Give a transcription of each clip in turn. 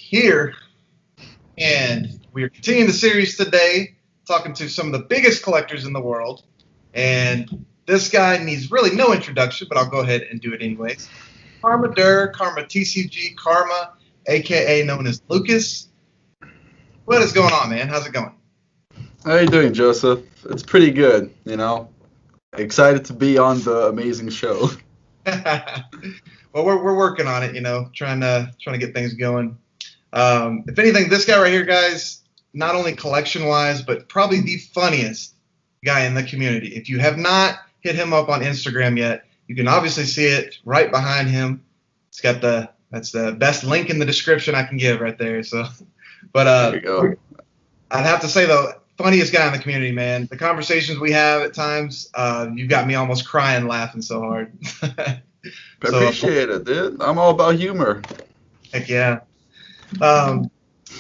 here, and we are continuing the series today, talking to some of the biggest collectors in the world. And this guy needs really no introduction, but I'll go ahead and do it anyways. Karma TCG, Karma, aka known as Lucas. What is going on, man? How's it going? How you doing, Joseph? It's pretty good, Excited to be on the amazing show. Well, we're working on it, trying to get things going. If anything, this guy right here, guys, not only collection-wise, but probably the funniest guy in the community. If you have not hit him up on Instagram yet, you can obviously see it right behind him. It's got that's the best link in the description I can give right there. So, but there you go. I'd have to say though, funniest guy in the community, man. The conversations we have at times, you've got me almost crying, laughing so hard. Appreciate it, dude. I'm all about humor. Heck yeah.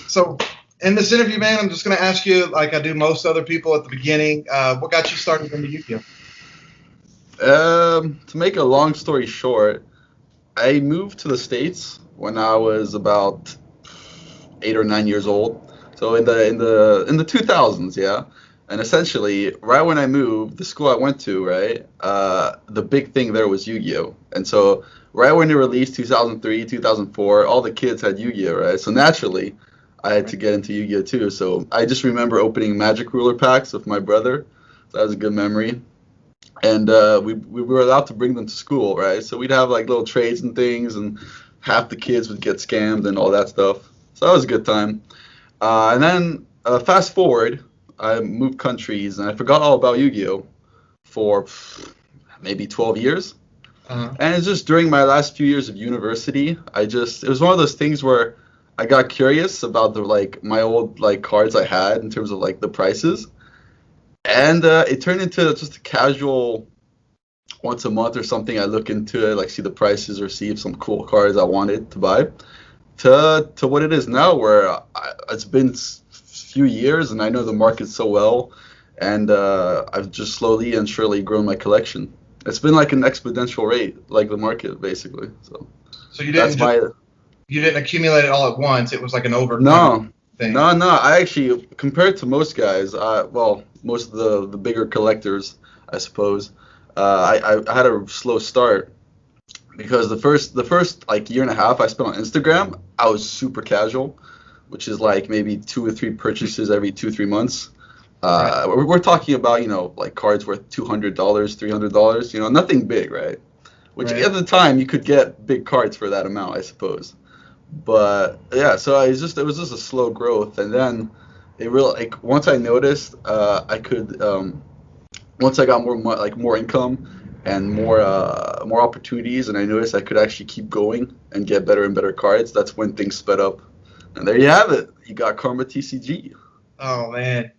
So in this interview, man, I'm just going to ask you, like I do most other people at the beginning, what got you started in the Yugioh? To make a long story short, I moved to the States when I was about 8 or 9 years old. So in the 2000s, yeah. And essentially, right when I moved, the school I went to, right, the big thing there was Yugioh. And so right when it released, 2003, 2004, all the kids had Yugioh, right? So naturally, I had to get into Yugioh too. So I just remember opening Magic Ruler packs with my brother. So that was a good memory. And we were allowed to bring them to school, right? So we'd have like little trades and things, and half the kids would get scammed and all that stuff. So that was a good time. And then fast forward, I moved countries, and I forgot all about Yu-Gi-Oh! For maybe 12 years. Uh-huh. And it's just during my last few years of university, it was one of those things where I got curious about my old cards I had in terms of the prices. And it turned into just a casual, once a month or something, I look into it, see the prices or see if some cool cards I wanted to buy, to what it is now, where it's been few years and I know the market so well, and I've just slowly and surely grown my collection. It's been like an exponential rate, like the market basically. So you didn't accumulate it all at once. It was like an over thing. No. I actually, compared to most guys, most of the bigger collectors, I suppose, I had a slow start because the first year and a half I spent on Instagram, I was super casual, which is maybe 2 or 3 purchases every 2-3 months. We're talking about cards worth $200, $300, nothing big, right? Which at the time you could get big cards for that amount, I suppose. But yeah, so it was just a slow growth, and then it really once I noticed I could once I got more income and more opportunities, and I noticed I could actually keep going and get better and better cards. That's when things sped up. And there you have it. You got Karma TCG. Oh, man.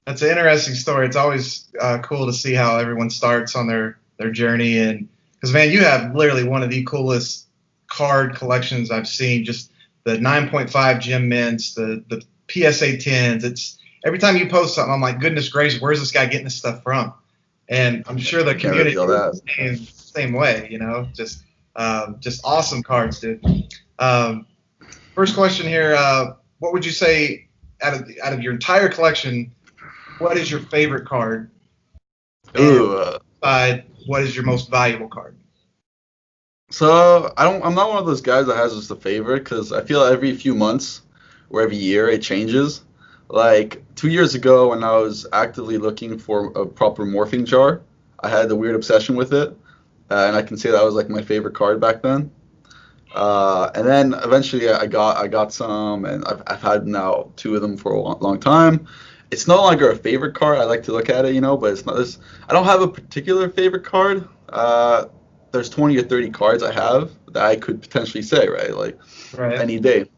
That's an interesting story. It's always cool to see how everyone starts on their journey. And because, man, you have literally one of the coolest card collections I've seen. Just the 9.5 gem mints, the PSA 10s. It's every time you post something, I'm like, goodness gracious, where's this guy getting this stuff from? And I'm sure the community is the same way, just awesome cards, dude. First question here, what would you say out of your entire collection, what is your favorite card? Ooh. And what is your most valuable card? So I'm not one of those guys that has just a favorite, because I feel every few months or every year it changes. 2 years ago, when I was actively looking for a proper morphing jar, I had a weird obsession with it, and I can say that was my favorite card back then. And then eventually I got some, and I've had now 2 of them for a long time. It's no longer a favorite card. I like to look at it, but it's not this. I don't have a particular favorite card. There's 20 or 30 cards I have that I could potentially say, right, any day.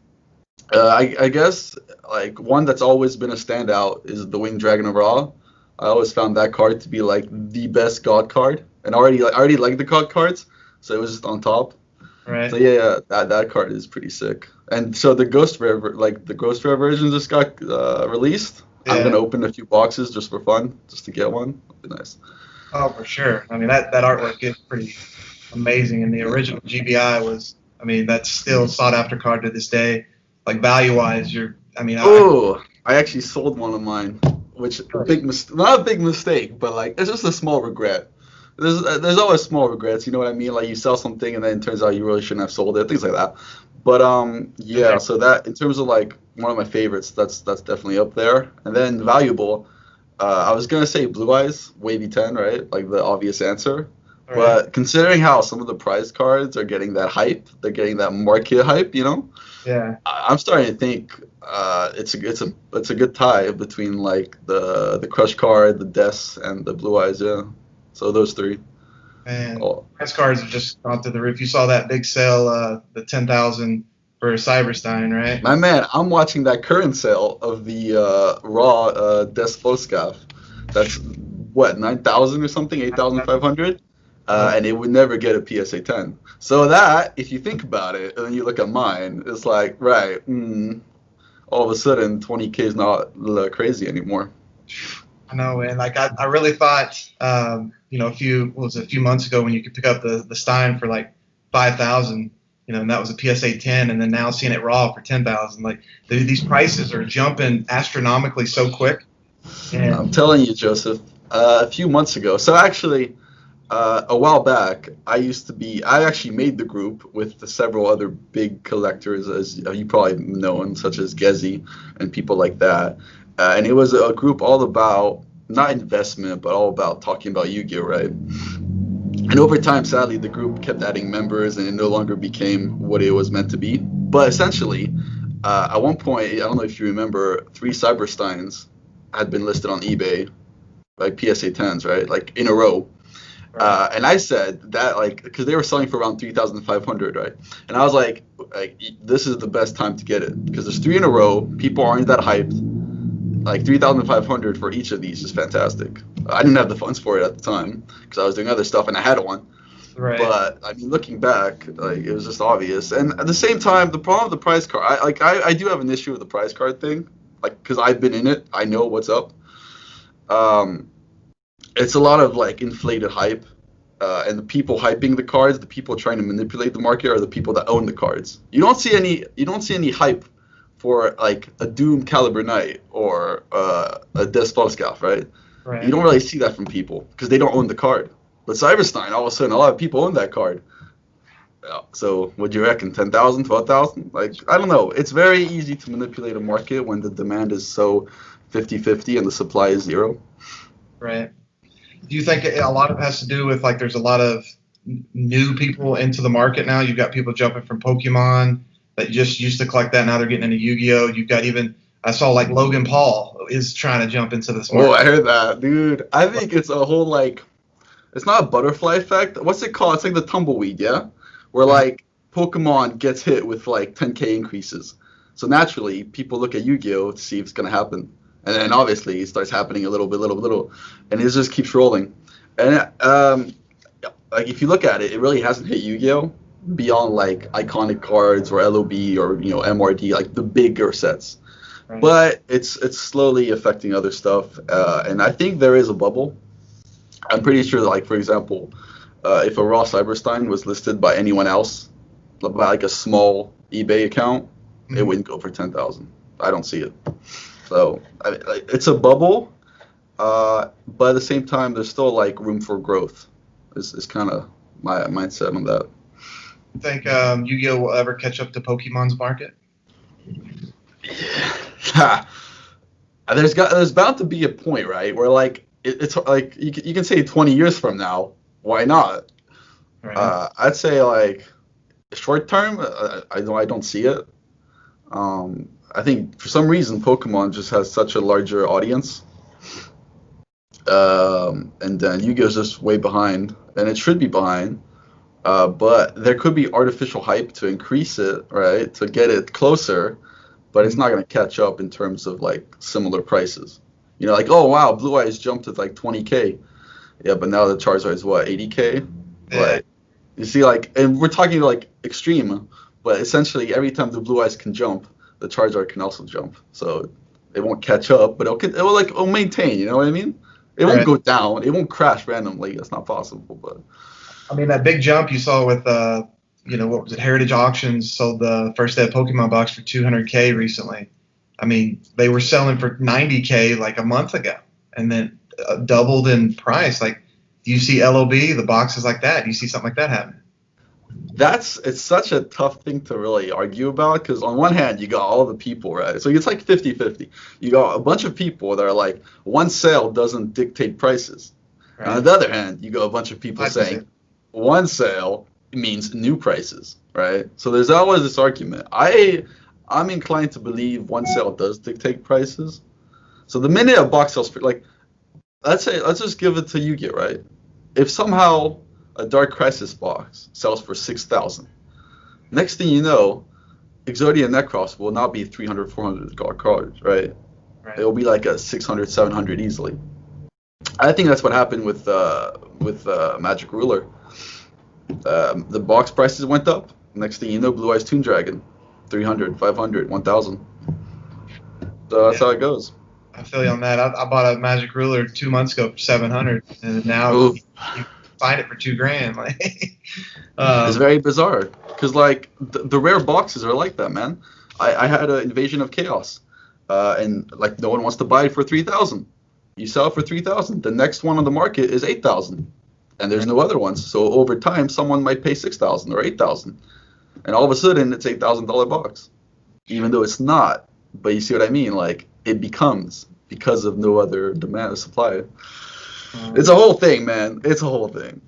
I guess one that's always been a standout is the Winged Dragon of Ra. I always found that card to be the best God card, and I already liked the God cards, so it was just on top. Right. So yeah, that card is pretty sick. And so the Ghost Rare, the Ghost Rare version just got released. Yeah. I'm gonna open a few boxes just for fun, just to get one. It'd be nice. Oh, for sure. I mean, that artwork is pretty amazing, and the original GBI was, that's still sought after card to this day. like value wise, you're. I mean, Oh, I actually sold one of mine, which not a big mistake, but like it's just a small regret. There's always small regrets, you know what I mean? Like you sell something and then it turns out you really shouldn't have sold it, things like that. But yeah, so that in terms of like one of my favorites, that's definitely up there. And then valuable, I was gonna say Blue Eyes, Wavy 10, right? Like the obvious answer. right. But considering how some of the prize cards are getting that hype, they're getting that market hype, you know? Yeah. I'm starting to think it's a good tie between like the Crush card, the Deaths, and the Blue Eyes. Yeah, so those three. And Oh, price cards have just gone through the roof. You saw that big sale, the 10,000 for Cyberstein, right? my man, I'm watching that current sale of the raw Death Photoscaf. That's what 9,000 or something, 8,500, Uh, and it would never get a PSA 10. So that, if you think about it, and then you look at mine, it's like right. All of a sudden 20K is not crazy anymore. I know, and like I really thought, a few months ago when you could pick up the Stein for like 5,000, and that was a PSA 10, and then now seeing it raw for 10,000, like these prices are jumping astronomically so quick. I'm And telling you, Joseph, a few months ago. So actually, a while back, I actually made the group with the several other big collectors, as you probably known, such as Gezi and people like that. And it was a group all about, not investment, but all about talking about Yu-Gi-Oh, right? And over time, sadly, the group kept adding members and it no longer became what it was meant to be. But essentially, at one point, I don't know if you remember, 3 Cybersteins had been listed on eBay, like PSA 10s, right? Like in a row. right, And I said that, like, because they were selling for around 3,500, right? And I was like, this is the best time to get it because there's 3 in a row. People aren't that hyped. Like 3,500 for each of these is fantastic. I didn't have the funds for it at the time because I was doing other stuff and I had one. right, But I mean, looking back, like it was just obvious. And at the same time, the problem with the prize card, I do have an issue with the prize card thing, like because I've been in it, I know what's up. Um, it's a lot of like inflated hype, and the people hyping the cards, the people trying to manipulate the market, are the people that own the cards. You don't see any hype for like a Doom Caliber Knight or a Despot right? You right. don't really see that from people because they don't own the card. But Cyberstein, all of a sudden, a lot of people own that card. Yeah. So, what do you reckon? 10,000, 12,000? Like, I don't know. It's very easy to manipulate a market when the demand is so 50-50 and the supply is zero. Right. Do you think a lot of it has to do with like there's a lot of new people into the market now? You've got people jumping from Pokemon that just used to collect that. Now they're getting into Yu-Gi-Oh. You've got even I saw like Logan Paul is trying to jump into this Oh, market. I heard that, dude. I think it's a whole like it's not a butterfly effect. What's it called? It's like the tumbleweed, yeah? Where Uh, like Pokemon gets hit with like 10K increases. So naturally, people look at Yu-Gi-Oh to see if it's gonna happen. And then obviously it starts happening a little, and it just keeps rolling. And like if you look at it, it really hasn't hit Yu-Gi-Oh beyond like iconic cards or LOB or MRD, like the bigger sets. right. But it's slowly affecting other stuff, and I think there is a bubble. I'm pretty sure, like for example, if a raw Cyberstein was listed by anyone else, by like a small eBay account, it Mhm. wouldn't go for 10,000. I don't see it. So like, it's a bubble, but at the same time, there's still like room for growth. Is kind of my mindset on that. You think Yu-Gi-Oh will ever catch up to Pokemon's market? Yeah. There's bound to be a point, right, where like it's like you can say 20 years from now, why not? Right. I'd say like short term, I don't see it. I think for some reason Pokemon just has such a larger audience, and then Yu-Gi-Oh's just way behind, and it should be behind. But there could be artificial hype to increase it, right, to get it closer, but it's Mhm. not going to catch up in terms of like similar prices. Like, oh wow, Blue Eyes jumped to like 20K. Yeah, but now the Charizard is what, 80K? Yeah. Like, you see, like, and we're talking like extreme, but essentially every time the Blue Eyes can jump, the Charizard can also jump. So it won't catch up, but it'll maintain. You know what I mean? It won't Right. go down. It won't crash randomly. That's not possible. But I mean that big jump you saw with what was it? Heritage Auctions sold the first day of Pokemon box for 200K recently. I mean, they were selling for 90K like a month ago, and then doubled in price. Like, do you see LOB, the boxes like that? Do you see something like that happening? It's such a tough thing to really argue about because on one hand you got all the people, right? So it's like 50-50. You got a bunch of people that are like one sale doesn't dictate prices. Right. On the other hand, you got a bunch of people 5%. saying one sale means new prices, right? So there's always this argument. I'm inclined to believe one sale does dictate prices. So the minute a box sells for like let's just give it to Yugioh, right? If somehow a Dark Crisis box sells for 6,000, next thing you know, Exodia Necros will not be 300, 400 cards, right? Right. It will be like a 600, 700 easily. I think that's what happened with Magic Ruler. The box prices went up. Next thing you know, Blue Eyes Toon Dragon, 300, 500, 1,000. So that's how it goes. I feel you on that. I bought a Magic Ruler 2 months ago for 700, and now you find it for $2,000. Like, it's very bizarre because like the rare boxes are like that, man. I had an Invasion of Chaos, and like no one wants to buy it for 3,000. You sell it for 3,000. The next one on the market is 8,000, and there's no other ones. So over time, someone might pay 6,000 or 8,000, and all of a sudden it's $8,000 box, even though it's not. But you see what I mean? Like it becomes because of no other demand or supply. It's a whole thing, man. It's a whole thing.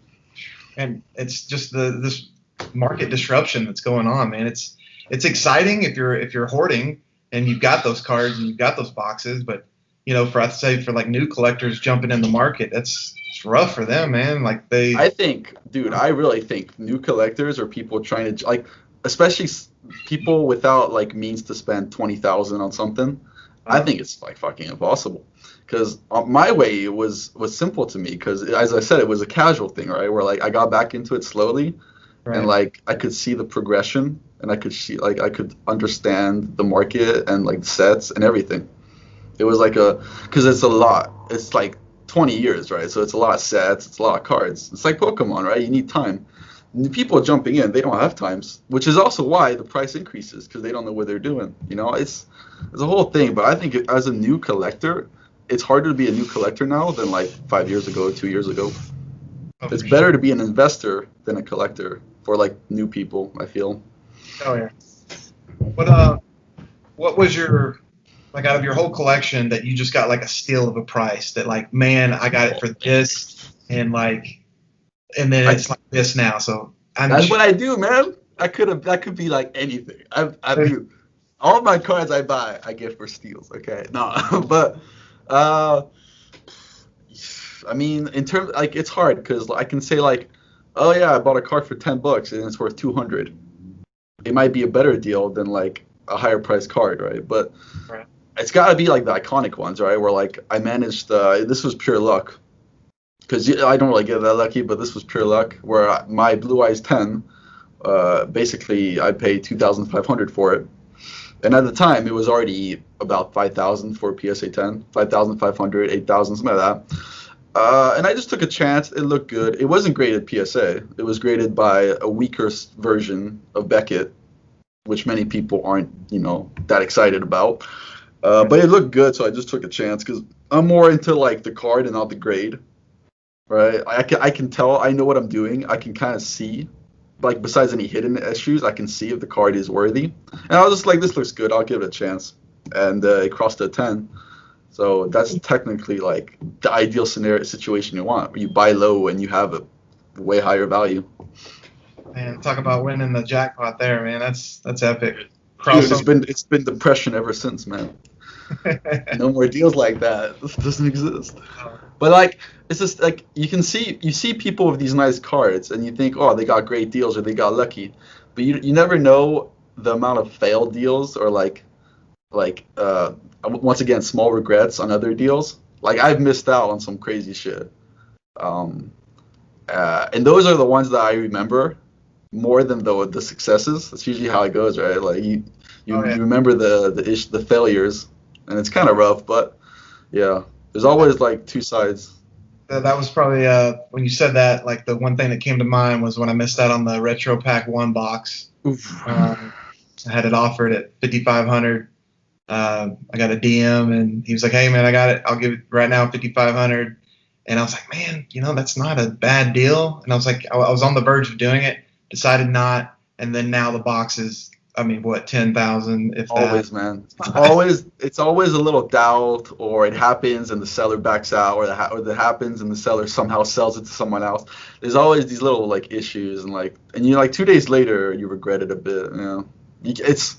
And it's just this market disruption that's going on, man. It's exciting if you're hoarding and you've got those cards and you've got those boxes, but for like new collectors jumping in the market, it's rough for them, man. Like I really think new collectors or people trying to like, especially people without like means to spend 20,000 on something. I think it's like fucking impossible. Because my way was simple to me. Because as I said, it was a casual thing, right? Where like I got back into it slowly, right. And like I could see the progression, and I could understand the market and like the sets and everything. It was like because it's a lot. It's like 20 years, right? So it's a lot of sets, it's a lot of cards. It's like Pokemon, right? You need time. And the people jumping in, they don't have times, which is also why the price increases because they don't know what they're doing. It's a whole thing. But I think as a new collector, it's harder to be a new collector now than like 5 years ago, 2 years ago. It's better to be an investor than a collector for like new people, I feel. Oh yeah. What was your like out of your whole collection that you just got like a steal of a price that like, man, I got it for this and then it's like this now. So that's what I do, man. That could be like anything. I do. All of my cards I buy, I get for steals. Okay, no, but I mean, in terms like it's hard because I can say like, oh yeah, I bought a card for $10 and it's worth 200. It might be a better deal than like a higher priced card, right? But it's got to be like the iconic ones, right? Where like I managed. This was pure luck. Because I don't really get that lucky, but this was pure luck. Where my Blue Eyes 10, basically I paid 2,500 for it, and at the time it was already about 5,000 for PSA 10, 5,500, 8,000, something like that. And I just took a chance. It looked good. It wasn't graded PSA. It was graded by a weaker version of Beckett, which many people aren't, that excited about. But it looked good, so I just took a chance because I'm more into like the card and not the grade. Right, I can tell. I know what I'm doing. I can kind of see, like besides any hidden issues, I can see if the card is worthy. And I was just like, this looks good. I'll give it a chance. And it crossed a 10. So that's technically like the ideal situation you want. Where you buy low and you have a way higher value. Man, talk about winning the jackpot there, man. That's epic. Dude, it's been depression ever since, man. No more deals like that. This doesn't exist. But like, it's just like you see people with these nice cards, and you think, oh, they got great deals or they got lucky, but you never know the amount of failed deals or like once again small regrets on other deals. Like I've missed out on some crazy shit, and those are the ones that I remember more than the successes. That's usually how it goes, right? Like you remember the failures, and it's kind of rough, but yeah. There's always like two sides. That was probably when you said that. Like the one thing that came to mind was when I missed out on the Retro Pack 1 box. Oof. I had it offered at 5,500. I got a DM and he was like, "Hey man, I got it. I'll give it right now 5,500." And I was like, "Man, that's not a bad deal." And I was like, I was on the verge of doing it, decided not, and then now the box is, I mean, what, 10,000 if that. Always, man. It's always a little doubt, or it happens and the seller backs out, or that happens and the seller somehow sells it to someone else. There's always these little like issues, and you like 2 days later you regret it a bit. It's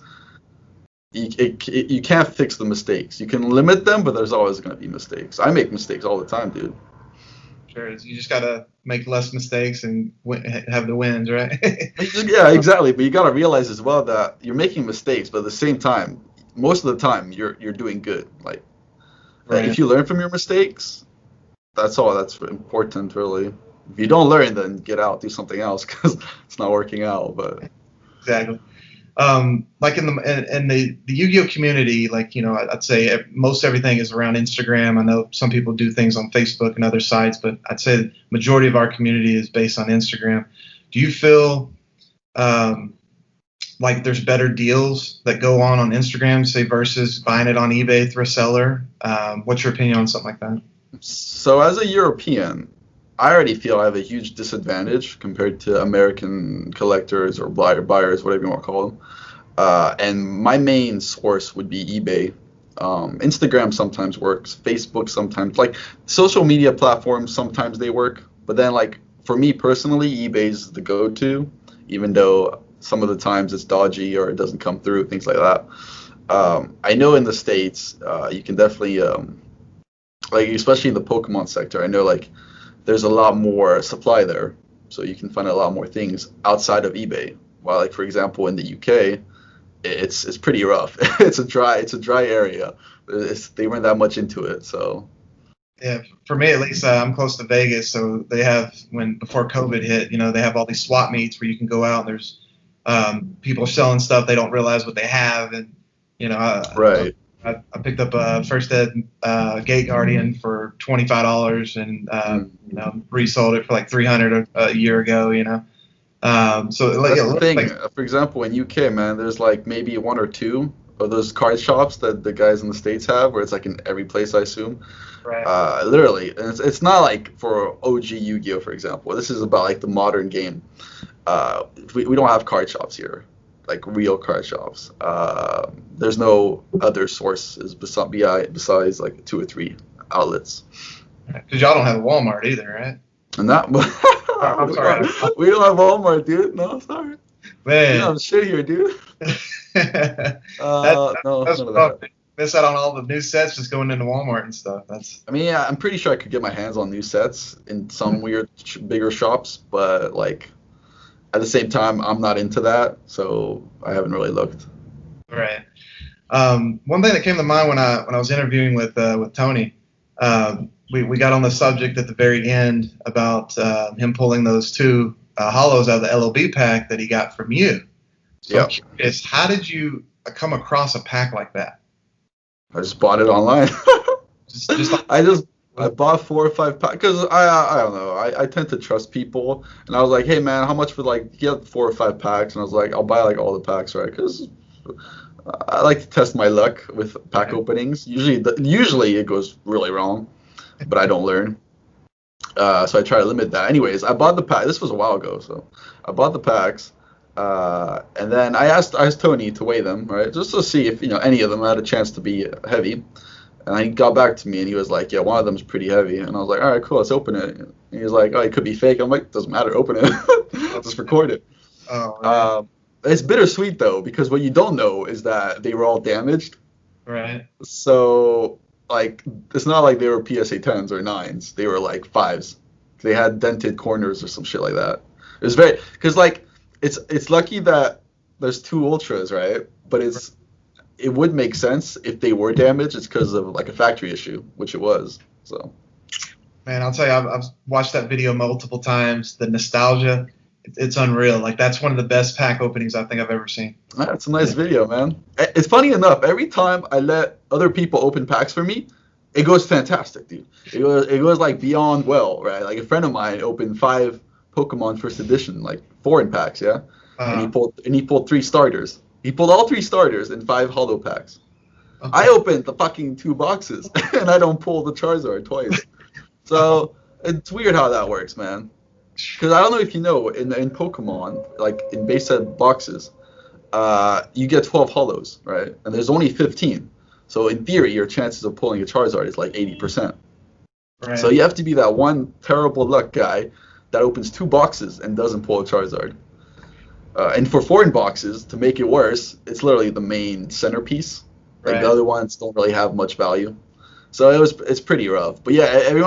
you can't fix the mistakes. You can limit them, but there's always gonna be mistakes. I make mistakes all the time, dude. Sure, you just gotta make less mistakes and have the wins, right? Yeah, exactly. But you gotta realize as well that you're making mistakes, but at the same time, most of the time you're doing good. Like Right. if you learn from your mistakes, that's all that's important, really. If you don't learn, then get out, do something else because it's not working out. But Exactly. Like in the Yu-Gi-Oh community, like I'd say most everything is around Instagram. I know some people do things on Facebook and other sites, but I'd say the majority of our community is based on Instagram. Do you feel like there's better deals that go on Instagram, say, versus buying it on eBay through a seller? What's your opinion on something like that? so as a European, I already feel I have a huge disadvantage compared to American collectors or buyers, whatever you want to call them. And my main source would be eBay. Instagram sometimes works, Facebook sometimes, like social media platforms sometimes they work. But then like for me personally, eBay's the go-to, even though some of the times it's dodgy or it doesn't come through, things like that. I know in the States, you can definitely like especially in the Pokemon sector, I know like there's a lot more supply there, so you can find a lot more things outside of eBay. While like for example in the UK, it's pretty rough. It's a dry area. They weren't that much into it, so Yeah, for me at least, I'm close to Vegas, so they have before COVID hit, they have all these swap meets where you can go out and there's people selling stuff they don't realize what they have, and right. I picked up a first ed Gate Guardian for $25 and resold it for like 300 a year ago. So That's the it looks thing. like For example, in UK, man, there's like maybe one or two of those card shops that the guys in the States have, where it's like in every place, I assume. right, Literally, and it's not like for OG Yu-Gi-Oh, for example. This is about like the modern game. We don't have card shops here, like real card shops. There's no other sources besides like two or three outlets. because y'all don't have a Walmart either, right? And that I'm sorry, we don't have Walmart, dude. No, sorry. We don't man. have shit here, dude. No, That's none of rough. that. Miss out on all the new sets just going into Walmart and stuff. That's I mean, yeah, I'm pretty sure I could get my hands on new sets in some weird, bigger shops, but like at the same time, I'm not into that, so I haven't really looked. right. One thing that came to mind when I was interviewing with Tony, we got on the subject at the very end about him pulling those two hollows out of the LOB pack that he got from you. So I'm Yep. curious, how did you come across a pack like that? I just bought it online. Just like, I bought 4 or 5 packs because I don't know. I tend to trust people, and I was like, hey man, how much for like get 4 or 5 packs? And I was like, I'll buy like all the packs, right? Because I like to test my luck with pack openings. Usually it goes really wrong, but I don't learn. So I try to limit that. Anyways, I bought the pack. This was a while ago, so I bought the packs. And then I asked Tony to weigh them, right, just to see if any of them had a chance to be heavy. And he got back to me and he was like, yeah, one of them's pretty heavy. And I was like, all right, cool, let's open it. And he was like, oh, it could be fake. I'm like, doesn't matter, open it. I'll just record it. oh, right. It's bittersweet though, because what you don't know is that they were all damaged. Right. So like, it's not like they were PSA 10s or 9s. They were like 5s. They had dented corners or some shit like that. It was because like, it's lucky that there's 2 ultras, right? But it would make sense if they were damaged. It's because of like a factory issue, which it was. So Man, I'll tell you, I've watched that video multiple times. The nostalgia, it's unreal. Like that's one of the best pack openings I think I've ever seen. that's a nice video, man. It's funny enough. Every time I let other people open packs for me, It goes fantastic, dude. It goes like beyond well, right? Like a friend of mine opened 5 Pokemon first edition, like foreign packs, yeah, and he Uh, pulled 3 starters. He pulled all 3 starters in 5 holo packs. I okay. opened the fucking 2 boxes, and I don't pull the Charizard twice. So it's weird how that works, man. Because I don't know if you know, in Pokemon, like in base set boxes, you get 12 holos, right? And there's only 15. So in theory, your chances of pulling a Charizard is like 80%. So Right. you have to be that one terrible luck guy that opens 2 boxes and doesn't pull a Charizard. And for foreign boxes, to make it worse, it's literally the main centerpiece. Like the Right. other ones don't really have much value. So it's pretty rough. But yeah,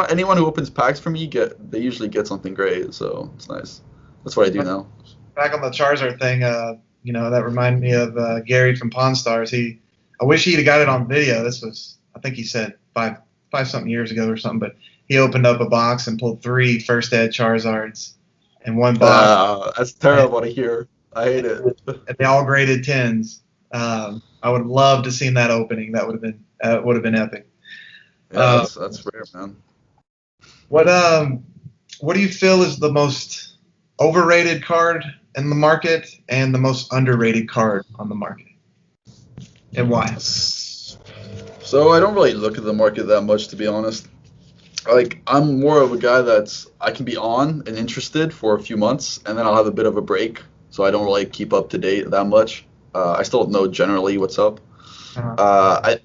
anyone who opens packs for me they usually get something great. So it's nice. That's what I do now. Back on the Charizard thing, that reminded me of Gary from Pawn Stars. I wish he'd have got it on video. This was, I think he said five something years ago or something. But he opened up a box and pulled 3 first ed Charizards in one box, That's and, terrible to hear. I hate it. and they all graded tens. I would love to seen that opening. That would have been epic. Yeah, Uh, that's rare, man. what what do you feel is the most overrated card in the market and the most underrated card on the market, and why? So I don't really look at the market that much, to be honest. Like I'm more of a guy I can be on and interested for a few months, and then I'll have a bit of a break. So I don't really keep up to date that much. I still know generally what's up. Uh,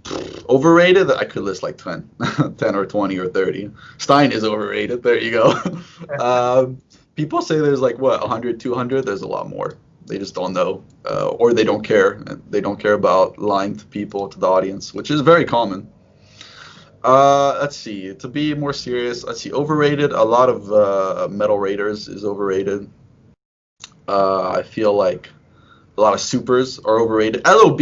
Overrated, I could list like 10, 10 or 20 or 30. Stein is overrated. There you go. People say there's like what 100, 200. There's a lot more. They just don't know, or they don't care. They don't care about lying to people, to the audience, which is very common. Let's see. To be more serious, let's see. Overrated. A lot of Metal Raiders is overrated. I feel like a lot of supers are overrated. LOB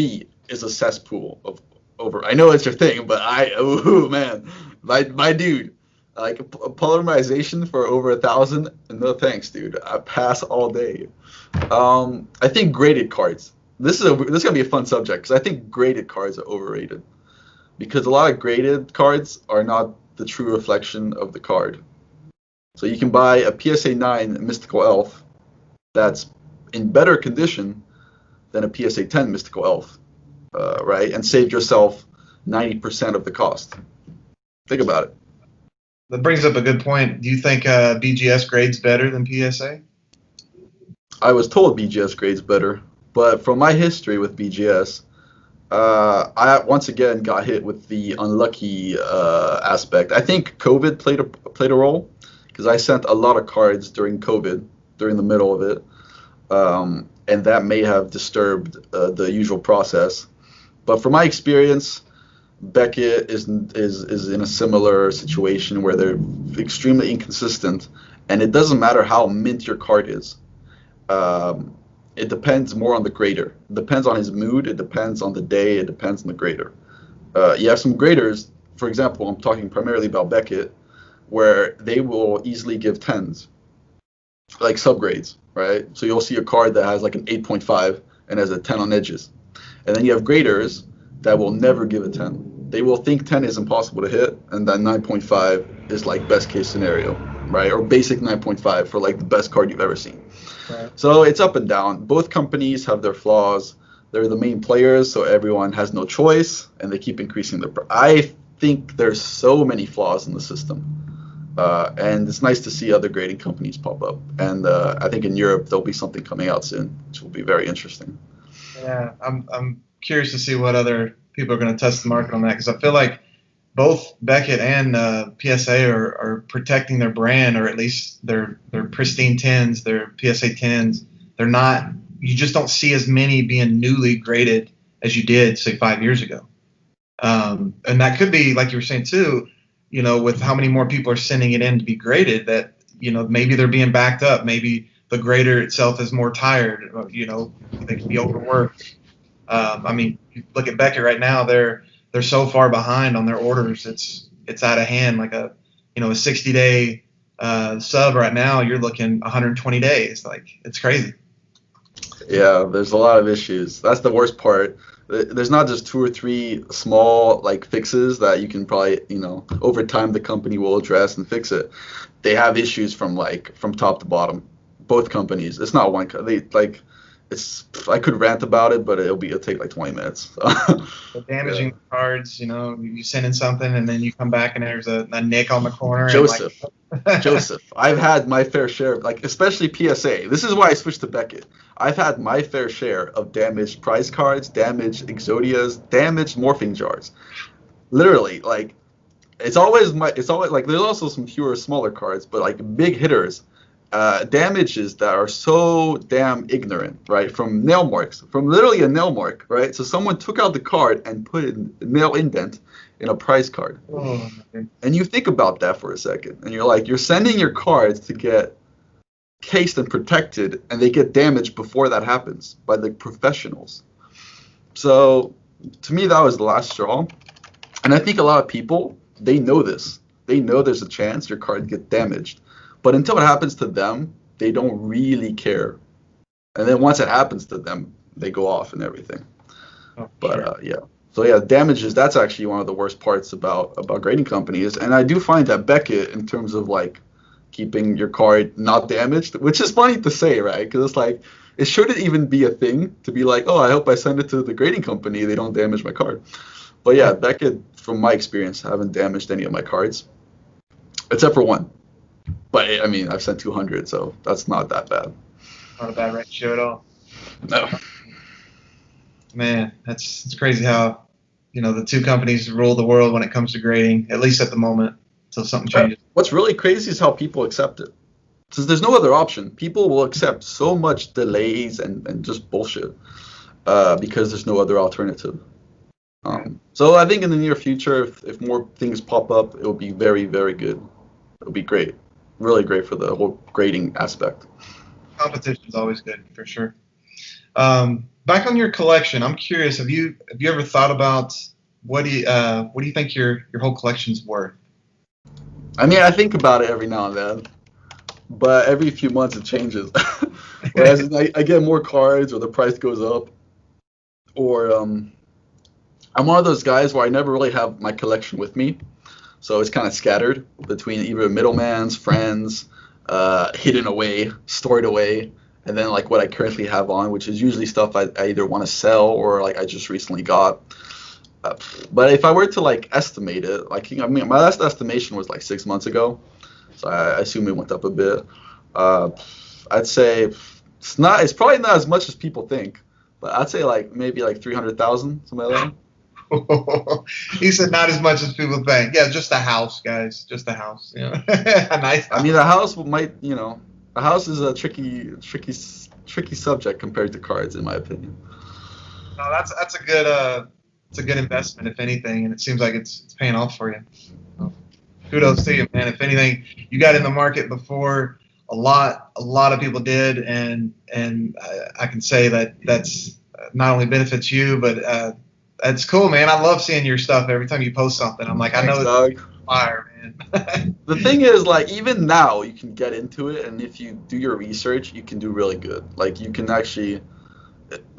is a cesspool of over. I know it's your thing, but oh man, my dude, like polymerization for over 1,000. No thanks, dude. I pass all day. I think graded cards. This is gonna be a fun subject because I think graded cards are overrated because a lot of graded cards are not the true reflection of the card. So you can buy a PSA 9 Mystical Elf that's in better condition than a PSA 10 Mystical Elf, right? And save yourself 90% of the cost. Think about it. that brings up a good point. Do you think BGS grades better than PSA? I was told BGS grades better, but from my history with BGS, I once again got hit with the unlucky aspect. I think COVID played a role because I sent a lot of cards during COVID, during the middle of it, and that may have disturbed the usual process. But from my experience, Beckett is in a similar situation where they're extremely inconsistent, and it doesn't matter how mint your card is. Um, it depends more on the grader. It depends on his mood. It depends on the day. It depends on the grader. You have some graders, for example, I'm talking primarily about Beckett, where they will easily give tens, like subgrades, right? So you'll see a card that has like an 8.5 and has a 10 on edges. And then you have graders that will never give a 10. They will think 10 is impossible to hit, and that 9.5 is like best case scenario, right? Or basic 9.5 for like the best card you've ever seen. Right. So it's up and down. Both companies have their flaws. They're the main players, so everyone has no choice, and they keep increasing their. I think there's so many flaws in the system, and it's nice to see other grading companies pop up. And I think in Europe there'll be something coming out soon, which will be very interesting. Yeah, I'm curious to see what other people are going to test the market on that because I feel like both Beckett and PSA are protecting their brand, or at least their pristine tens, their PSA tens. They're not. You just don't see as many being newly graded as you did, say, 5 years ago. And that could be, like you were saying too, with how many more people are sending it in to be graded. That maybe they're being backed up. Maybe the grader itself is more tired. They can be overworked. I mean, you look at Beckett right now; they're so far behind on their orders. It's out of hand. Like a 60-day sub right now, you're looking 120 days. Like it's crazy. Yeah, there's a lot of issues. That's the worst part. There's not just two or three small like fixes that you can probably, over time the company will address and fix it. They have issues from top to bottom. Both companies. It's not one. They like. I could rant about it, but it'll take like 20 minutes. So damaging the cards, you send in something and then you come back and there's a nick on the corner. Joseph, And Joseph, I've had my fair share, especially PSA. This is why I switched to Beckett. I've had my fair share of damaged prize cards, damaged Exodias, damaged morphing jars. Literally, it's always there's also some fewer smaller cards, but like big hitters. Damages that are so damn ignorant, right? From nail marks, from literally a nail mark, right? So someone took out the card and put a nail indent in a prize card. Oh, and you think about that for a second, and you're like, you're sending your cards to get cased and protected, and they get damaged before that happens by the professionals. So to me, that was the last straw. And I think a lot of people, they know this. They know there's a chance your card gets damaged. But until it happens to them, they don't really care. And then once it happens to them, they go off and everything. oh, But sure. yeah. So yeah, damages, that's actually one of the worst parts about grading companies. And I do find that Beckett, in terms of like keeping your card not damaged, which is funny to say, right? Because it's like, it shouldn't even be a thing to be like, oh, I hope I send it to the grading company, they don't damage my card. But yeah, Beckett, from my experience, haven't damaged any of my cards, except for one. But I mean, I've sent 200, so that's not that bad. Not a bad ratio at all. No. Man, it's crazy how, the two companies rule the world when it comes to grading, at least at the moment, until something changes. What's really crazy is how people accept it. Since there's no other option, people will accept so much delays and just bullshit because there's no other alternative. So I think in the near future, if more things pop up, it will be very, very good. It'll be great. Really great for the whole grading aspect. Competition is always good, for sure. Back on your collection, I'm curious. Have you ever thought about what do you think your whole collection's worth? I mean, I think about it every now and then, but every few months it changes. Whereas I get more cards, or the price goes up, or I'm one of those guys where I never really have my collection with me. So it's kind of scattered between either middleman's, friends, hidden away, stored away, and then like what I currently have on, which is usually stuff I either want to sell or like I just recently got. But if I were to like estimate it, my last estimation was like 6 months ago, so I assume it went up a bit. I'd say it's probably not as much as people think, but I'd say like maybe like 300,000, something like that. He said not as much as people think. Yeah, just a house, guys. Just a house. A nice house. I mean, a house a house is a tricky subject compared to cards, in my opinion. No, that's a good investment, if anything, and it seems like it's paying off for you. So, kudos to you, man. If anything, you got in the market before a lot of people did, and I can say that's not only benefits you, but that's cool, man. I love seeing your stuff every time you post something. I'm like, Thanks, I know dog. it's fire, man. The thing is, like, even now you can get into it, and if you do your research, you can do really good. Like, you can actually,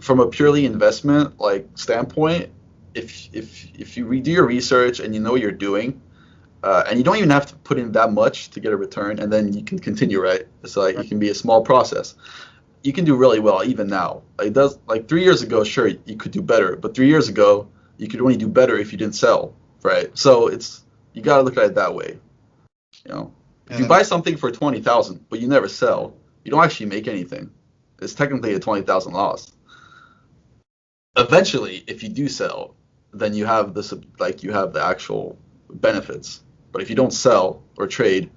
from a purely investment like standpoint, if you redo your research and you know what you're doing, and you don't even have to put in that much to get a return, and then you can continue, right? It's like it can be a small process. You can do really well even now. Like 3 years ago, sure, you could do better, but 3 years ago, you could only do better if you didn't sell, right? So you got to look at it that way. If you buy something for 20,000 but you never sell, you don't actually make anything. It's technically a 20,000 loss. Eventually, if you do sell, then you have the actual benefits. But if you don't sell or trade,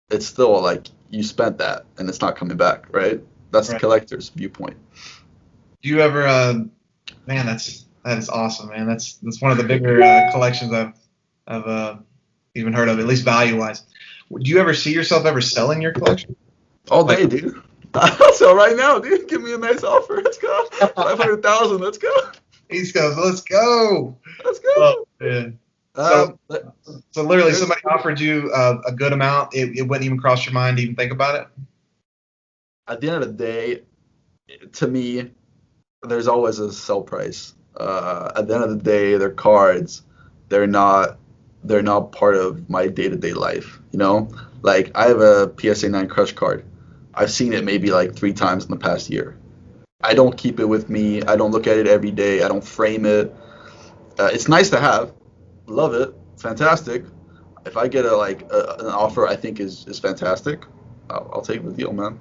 it's still like you spent that and it's not coming back, right? That's the collector's viewpoint. Do you ever, man, that is awesome, man. That's one of the bigger collections I've even heard of, at least value-wise. Do you ever see yourself ever selling your collection? All day, dude. So right now, dude, give me a nice offer. Let's go. 500,000. Let's go. East Coast, let's go. Let's go. Oh, man. So literally, somebody offered you a good amount. It wouldn't even cross your mind to even think about it. At the end of the day, to me, there's always a sell price. At the end of the day, they're cards. They're not they're not part of my day-to-day life, you know? Like I have a PSA 9 Crush card. I've seen it maybe like 3 times in the past year. I don't keep it with me. I don't look at it every day. I don't frame it. It's nice to have. Love it. Fantastic. If I get an offer I think is fantastic, I'll take the deal, man.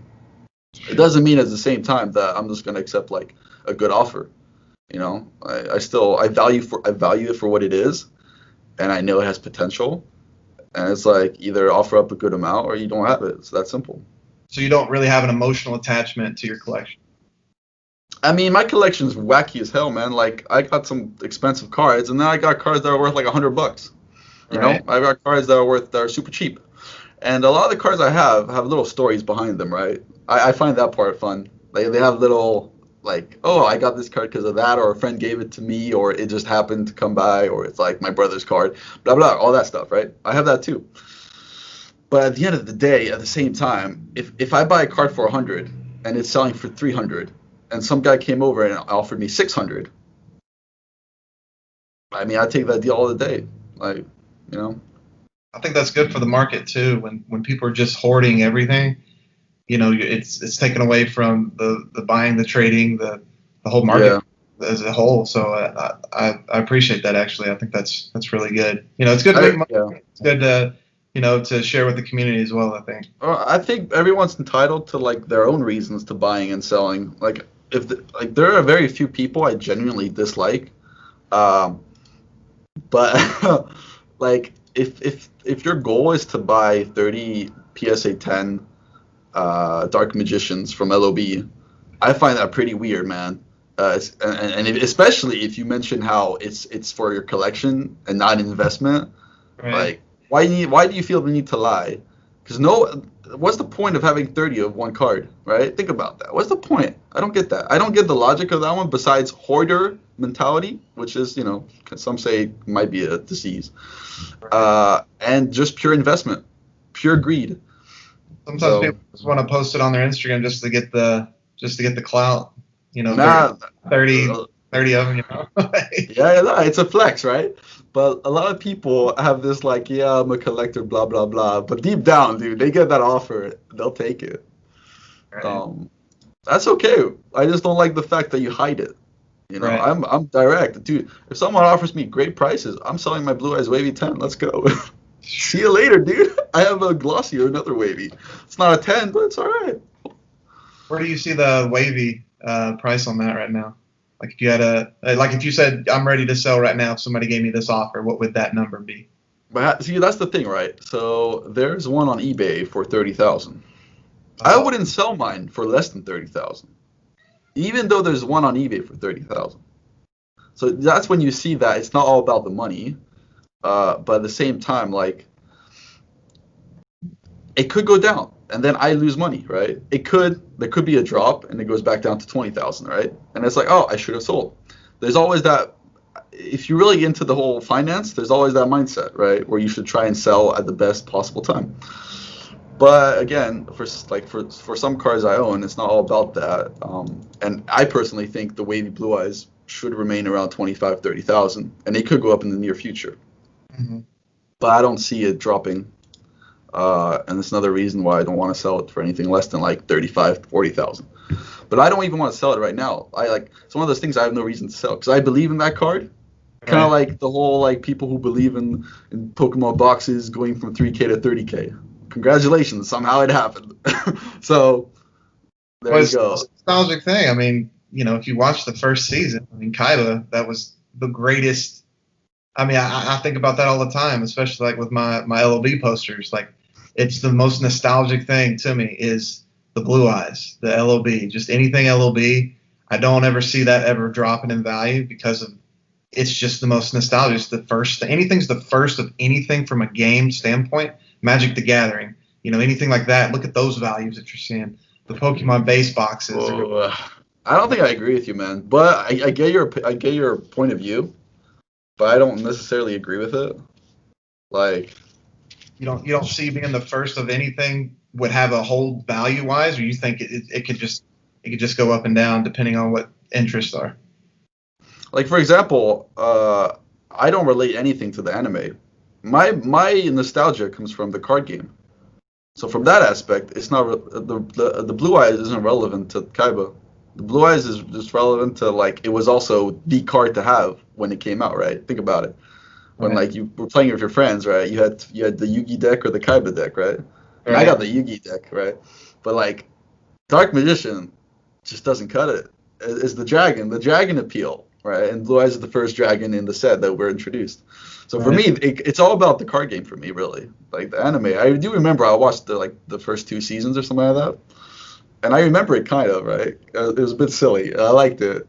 It doesn't mean at the same time that I'm just gonna accept like a good offer. You know, I still I value it for what it is, and I know it has potential. And it's like either offer up a good amount or you don't have it. It's that simple. So you don't really have an emotional attachment to your collection. I mean, my collection's wacky as hell, man. Like I got some expensive cards, and then I got cards that are worth like $100. You know, Right. I got cards that are super cheap. And a lot of the cards I have little stories behind them, right? I find that part fun. They have little like, oh, I got this card because of that, or a friend gave it to me, or it just happened to come by, or it's like my brother's card, blah blah, all that stuff, right? I have that too. But at the end of the day, at the same time, if I buy a card for 100 and it's selling for 300, and some guy came over and offered me 600, I mean, I take that deal all the day, like, you know. I think that's good for the market too. When people are just hoarding everything, it's taken away from the buying, the trading, the whole market Yeah. as a whole. So I appreciate that actually. I think that's really good. It's good to make money. Yeah. It's good to to share with the community as well. I think. I think everyone's entitled to like their own reasons to buying and selling. Like like there are very few people I genuinely dislike, um, but like if your goal is to buy 30 PSA 10 Dark Magicians from LOB, I find that pretty weird, man. Especially if you mention how it's for your collection and not an investment. Right. Like, why do you feel the need to lie? Because what's the point of having 30 of one card, right? Think about that. What's the point? I don't get that. I don't get the logic of that one besides hoarder mentality, which is, some say might be a disease, and just pure investment, pure greed. Sometimes So, people just want to post it on their Instagram just to get the clout. 30, nah, 30, uh, 30 of them. yeah, no, it's a flex, right? But a lot of people have this like, yeah, I'm a collector, blah blah blah. But deep down, dude, they get that offer, they'll take it. Right. Um, that's okay. I just don't like the fact that you hide it. Right. I'm direct, dude. If someone offers me great prices, I'm selling my Blue Eyes Wavy 10. Let's go. See you later, dude. I have a glossy or another wavy. It's not a 10, but it's all right. Where do you see the wavy price on that right now? Like if you had if you said I'm ready to sell right now, if somebody gave me this offer, what would that number be? But see, that's the thing, right? So there's one on eBay for 30,000. I Oh, wouldn't sell mine for less than 30,000, even though there's one on eBay for 30,000. So that's when you see that it's not all about the money, but at the same time, like it could go down, and then I lose money, right? There could be a drop, and it goes back down to 20,000, right? And it's like, oh, I should have sold. There's always that. If you're really into the whole finance, there's always that mindset, right, where you should try and sell at the best possible time. But again, for some cars I own, it's not all about that. And I personally think the wavy blue eyes should remain around 25, 30,000, and they could go up in the near future. hmm But I don't see it dropping. And it's another reason why I don't want to sell it for anything less than like 35, 40,000. But I don't even want to sell it right now. It's one of those things I have no reason to sell because I believe in that card. Kind of Right. like the whole like people who believe in Pokemon boxes going from 3K to 30K. Congratulations, somehow it happened. So there Well, you it's a go. nostalgic thing. I mean, if you watch the first season, I mean, Kaiba, that was the greatest. I mean, I think about that all the time, especially like with my LOB posters. Like, it's the most nostalgic thing to me is the blue eyes, the LOB, just anything LOB. I don't ever see that ever dropping in value because of it's just the most nostalgic. It's the first. Anything's the first of anything from a game standpoint. Magic the Gathering, anything like that. Look at those values that you're seeing. The Pokemon base boxes. Oh, I don't think I agree with you, man. But I get your point of view, but I don't necessarily agree with it. Like, You don't see being the first of anything would have a hold value wise, or you think it could just go up and down depending on what interests are. Like for example, I don't relate anything to the anime. My nostalgia comes from the card game. So from that aspect, it's not the Blue Eyes isn't relevant to Kaiba. The Blue Eyes is just relevant to like it was also the card to have when it came out, right? Think about it. When Right. like you were playing with your friends, right? You had the Yugi deck or the Kaiba deck, right? And I Right. got the Yugi deck, right? But like Dark Magician just doesn't cut it. It's the dragon appeal, right? And Blue Eyes is the first dragon in the set that were introduced. So for Right. me, it's all about the card game for me, really. Like the anime, I do remember I watched the first 2 seasons or something like that, and I remember it kind of right. It was a bit silly. I liked it,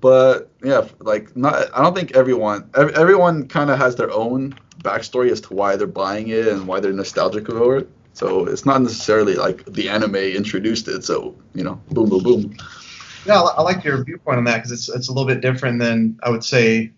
but yeah, like not. I don't think everyone kind of has their own backstory as to why they're buying it and why they're nostalgic over it. So it's not necessarily like the anime introduced it. So boom, boom, boom. Yeah, I like your viewpoint on that because it's a little bit different than I would say.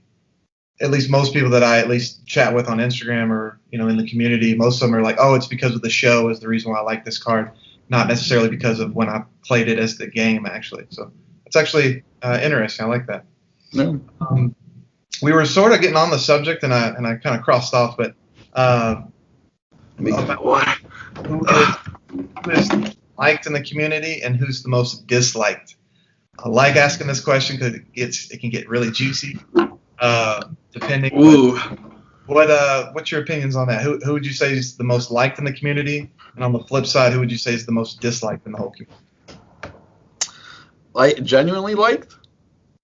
At least most people that I at least chat with on Instagram or in the community, most of them are like, oh, it's because of the show is the reason why I like this card, not necessarily because of when I played it as the game actually. So it's actually interesting. I like that. Yeah. We were sort of getting on the subject, and I kind of crossed off, but Let me get my about water. who is liked in the community and who's the most disliked. I like asking this question because it can get really juicy. Depending Ooh. what's your opinions on that? Who would you say is the most liked in the community, and on the flip side, who would you say is the most disliked in the whole community? Like genuinely liked?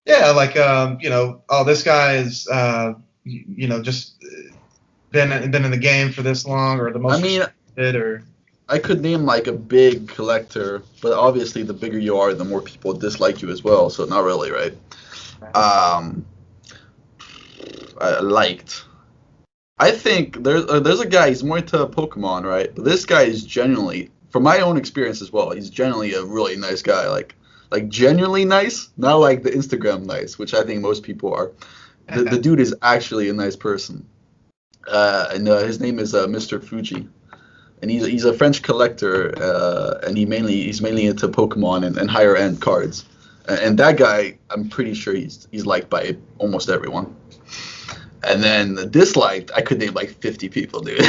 Yeah, like oh, this guy is just been in the game for this long, or the I most mean, respected, or I could name like a big collector, but obviously the bigger you are, the more people dislike you as well. So not really, right? Um, I liked. I think there's a guy. He's more into Pokemon, right? But this guy is genuinely, from my own experience as well, he's genuinely a really nice guy. Like genuinely nice, not like the Instagram nice, which I think most people are. The dude is actually a nice person, and his name is Mr. Fuji, and he's a French collector, and he's mainly into Pokemon and higher end cards. And that guy, I'm pretty sure he's liked by almost everyone. And then disliked, I could name like 50 people, dude.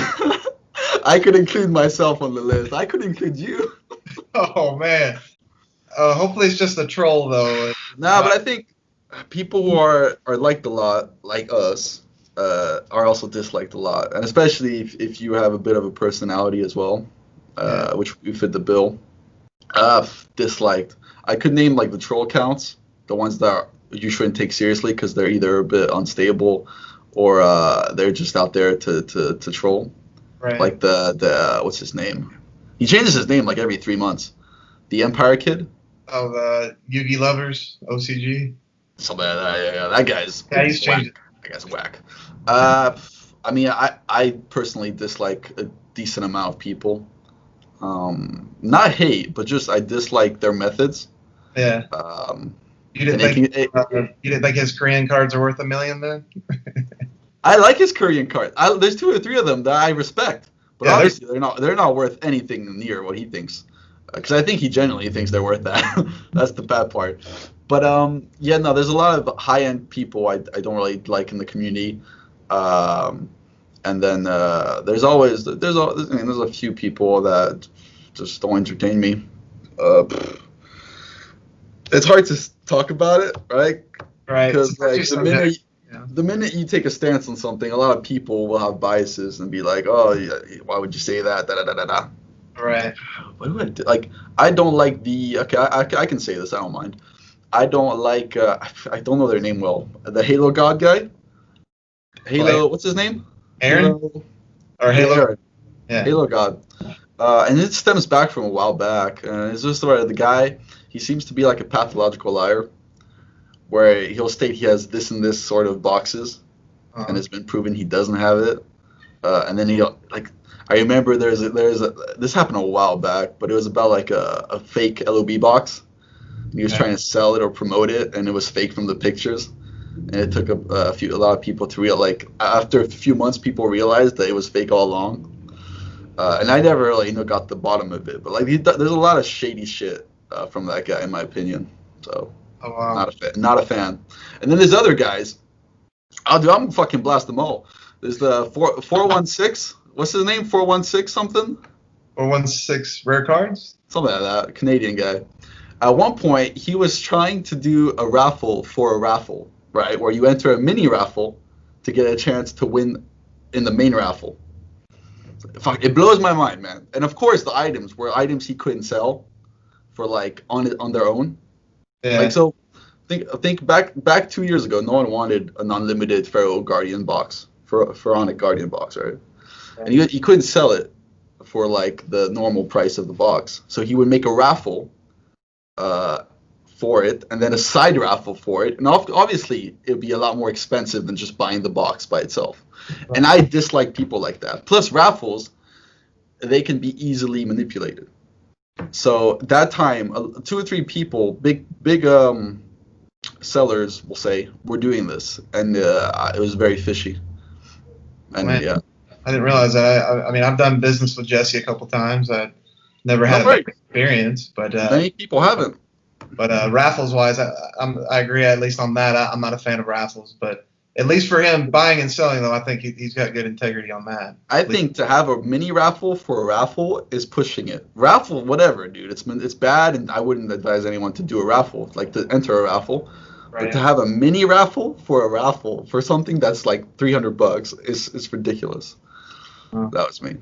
I could include myself on the list. I could include you. Oh man. Hopefully it's just a troll though. Nah, but I think people who are liked a lot, like us, are also disliked a lot, and especially if you have a bit of a personality as well, Yeah. which you fit the bill. Disliked. I could name like the troll counts, the ones that you shouldn't take seriously because they're either a bit unstable or they're just out there to troll. Right. Like the what's his name? He changes his name like every 3 months. The Empire Kid. Oh, the Yugi lovers, OCG. Something like that. Yeah, that guy's Yeah, he's changed it. whack. That guy's whack. I mean, I personally dislike a decent amount of people. Not hate, but just I dislike their methods. Yeah. You didn't And it think can, you didn't think his Korean cards are worth $1 million then? I like his Korean card. There's 2 or 3 of them that I respect, but Yeah, obviously they're not worth anything near what he thinks. Because I think he genuinely thinks they're worth that. That's the bad part. But yeah, no, there's a lot of high end people I don't really like in the community. And then there's a few people that just don't entertain me. It's hard to talk about it, right? right. Because like Yeah. the minute you take a stance on something, a lot of people will have biases and be like, "Oh, yeah, why would you say that?" Da da da da da. Right. What do I do? Like? I don't like the. Okay, I can say this. I don't mind. I don't like. I don't know their name well. The Halo God guy. Halo. What's his name? Aaron or Yeah, Halo? Aaron. Yeah. Halo God. And it stems back from a while back. It's just where the guy. He seems to be like a pathological liar, where he'll state he has this and this sort of boxes, and it's been proven he doesn't have it. And then he'll like. I remember this happened a while back, but it was about like a fake LOB box. And he was trying to sell it or promote it, and it was fake from the pictures. And it took a lot of people to after a few months, people realized that it was fake all along. And I never really got the bottom of it, but like there's a lot of shady shit from that guy in my opinion. So Oh wow. Not a fan. And then there's other guys. Oh, dude, I'm fucking blast them all. There's the 416. What's his name? 416 something? 416 rare cards. Something like that. Canadian guy. At one point, he was trying to do a raffle for a raffle, right? Where you enter a mini raffle to get a chance to win in the main raffle. Fuck, it blows my mind, man. And of course, the items were items he couldn't sell for like on their own. Yeah. Like so, think back 2 years ago, no one wanted an unlimited Pharaoh Guardian box, Pharaonic Guardian box, right? And he couldn't sell it for like the normal price of the box, so he would make a raffle for it, and then a side raffle for it, and obviously it would be a lot more expensive than just buying the box by itself. And I dislike people like that. Plus, raffles, they can be easily manipulated. So that time, 2 or 3 people, big sellers, will say, were doing this, and it was very fishy. And Man, yeah, I didn't realize that. I mean, I've done business with Jesse a couple times. I never had right. that experience, but Many people haven't. Raffles wise, I agree. At least on that, I'm not a fan of raffles. But at least for him buying and selling, though, I think he's got good integrity on that. I think to have a mini raffle for a raffle is pushing it. Raffle, whatever, dude. It's bad, and I wouldn't advise anyone to do a raffle, like to enter a raffle. Right. But to have a mini raffle for something that's like $300 is ridiculous. Oh. That was me.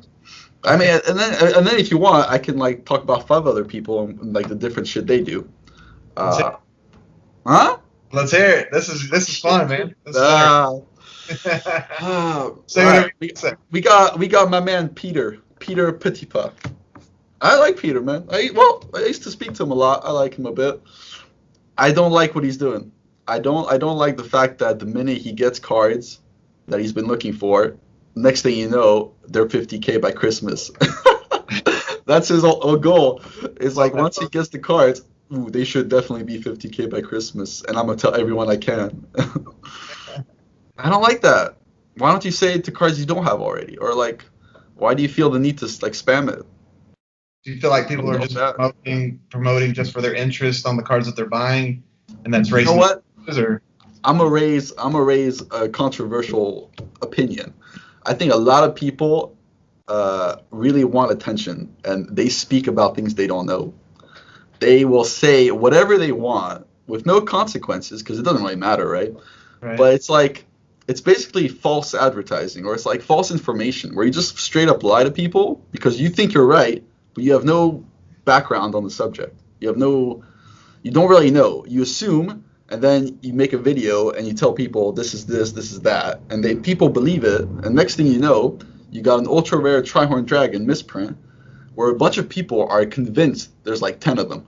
I mean, and then if you want, I can like talk about 5 other people and like the different shit they do. Huh? Let's hear it. This is fun, man. Say Right. whatever you say. We got my man Peter Petitpas. I like Peter, man. I used to speak to him a lot. I like him a bit. I don't like what he's doing. I don't like the fact that the minute he gets cards that he's been looking for, next thing you know, they're 50K by Christmas. That's his whole goal. It's like once he gets the cards, ooh, they should definitely be 50K by Christmas, and I'm gonna tell everyone I can. I don't like that. Why don't you say it to cards you don't have already, or like, why do you feel the need to like spam it? Do you feel like people are just promoting just for their interest on the cards that they're buying, and that's raising? You know what? Or? I'm gonna raise a controversial opinion. I think a lot of people really want attention, and they speak about things they don't know. They will say whatever they want with no consequences because it doesn't really matter, right? But it's basically false advertising, or it's like false information where you just straight up lie to people because you think you're right, but you have no background on the subject. You don't really know. You assume, and then you make a video and you tell people this is this, this is that, and people believe it. And next thing you know, you got an ultra rare Trihorn Dragon misprint where a bunch of people are convinced there's like 10 of them.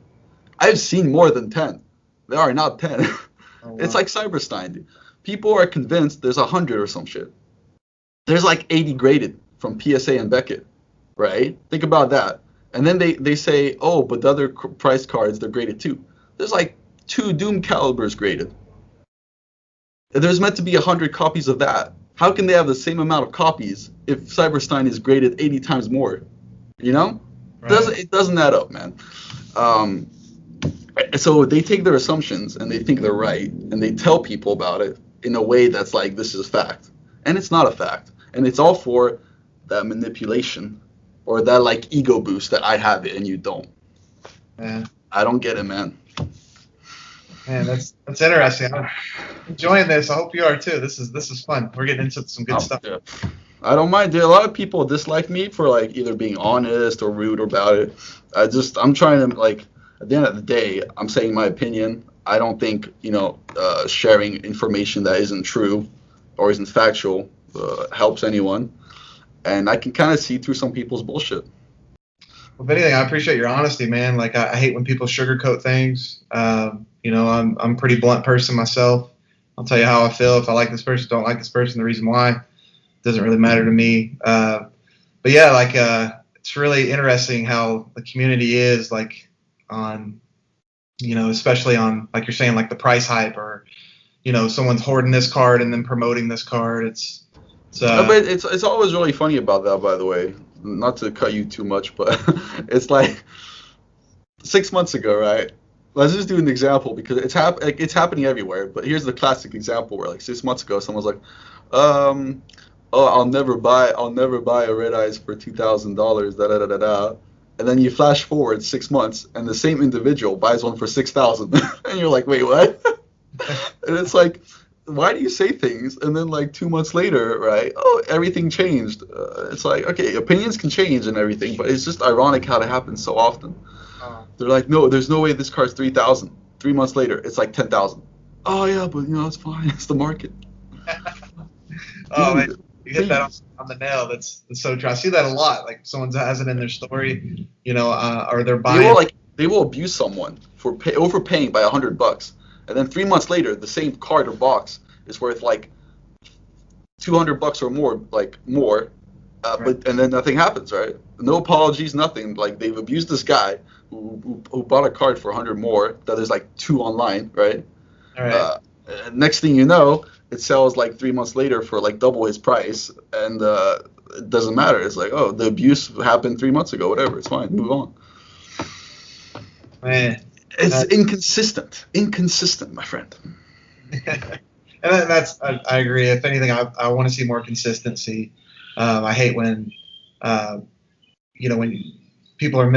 I've seen more than 10. There are not 10. Oh, wow. It's like Cyberstein, dude. People are convinced there's 100 or some shit. There's like 80 graded from PSA and Beckett, right? Think about that. And then they say, oh, but the other price cards, they're graded too. There's like 2 Doom Calibers graded. There's meant to be 100 copies of that. How can they have the same amount of copies if Cyberstein is graded 80 times more? You know? Right. It doesn't add up, man. So they take their assumptions and they think they're right, and they tell people about it in a way that's like, this is fact. And it's not a fact. And it's all for that manipulation or that like ego boost that I have it and you don't. Yeah. I don't get it, man. Man, that's interesting. I'm enjoying this. I hope you are too. This is fun. We're getting into some good stuff. Yeah. I don't mind, dude. A lot of people dislike me for like either being honest or rude about it. I'm trying to like, at the end of the day, I'm saying my opinion. I don't think, sharing information that isn't true or isn't factual helps anyone. And I can kind of see through some people's bullshit. Well, if anything, I appreciate your honesty, man. Like, I hate when people sugarcoat things. I'm a pretty blunt person myself. I'll tell you how I feel. If I like this person, don't like this person, the reason why, doesn't really matter to me. But yeah, it's really interesting how the community is like on, especially on, like you're saying, like the price hype or, someone's hoarding this card and then promoting this card. But it's always really funny about that, by the way. Not to cut you too much, but it's like 6 months ago, right? let's just do an example because it's happening everywhere. But here's the classic example where like 6 months ago, someone's like, oh, I'll never buy a red eyes for $2,000. Da da da da da. And then you flash forward 6 months, and the same individual buys one for 6,000, and you're like, wait, what? And it's like, why do you say things and then like 2 months later, right? Oh, everything changed. It's like, okay, opinions can change and everything, but it's just ironic how that happens so often. Oh, They're like, no, there's no way this car's 3,000. 3 months later, it's like 10,000. Oh yeah, but it's fine. It's the market, oh man, dude. you hit that Please. on the nail. That's so true. I see that a lot. Like someone has it in their story, or they're They buying. will like they will abuse someone for overpaying by $100, and then 3 months later, the same card or box is worth like $200 or more, like more. Right. But and then nothing happens, right? No apologies, nothing. Like they've abused this guy who bought a card for 100 more. That there's like two online, right? All right. Uh, Next thing you know, it sells like 3 months later for like double his price, and it doesn't matter. It's like, oh, the abuse happened 3 months ago. Whatever, it's fine. Move on. Man. It's That, inconsistent, my friend. I agree. If anything, I want to see more consistency. I hate when, uh, when people are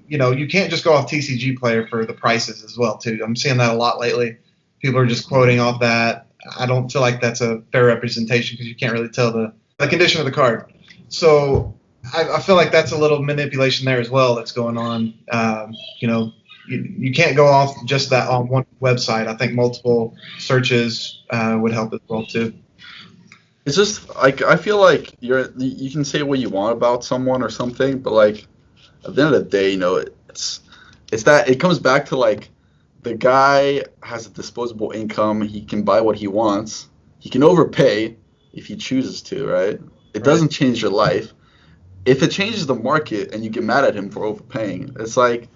you can't just go off TCG player for the prices as well too. I'm seeing that a lot lately. People are just quoting off that. I don't feel like that's a fair representation because you can't really tell the condition of the card. So I feel like that's a little manipulation there as well that's going on. You can't go off just that on one website. I think multiple searches would help as well too. It's just like I feel like you can say what you want about someone or something, but like at the end of the day, it's that it comes back to like the guy has a disposable income. He can buy what he wants. He can overpay if he chooses to, right? It Right. doesn't change your life. If it changes the market and you get mad at him for overpaying, it's like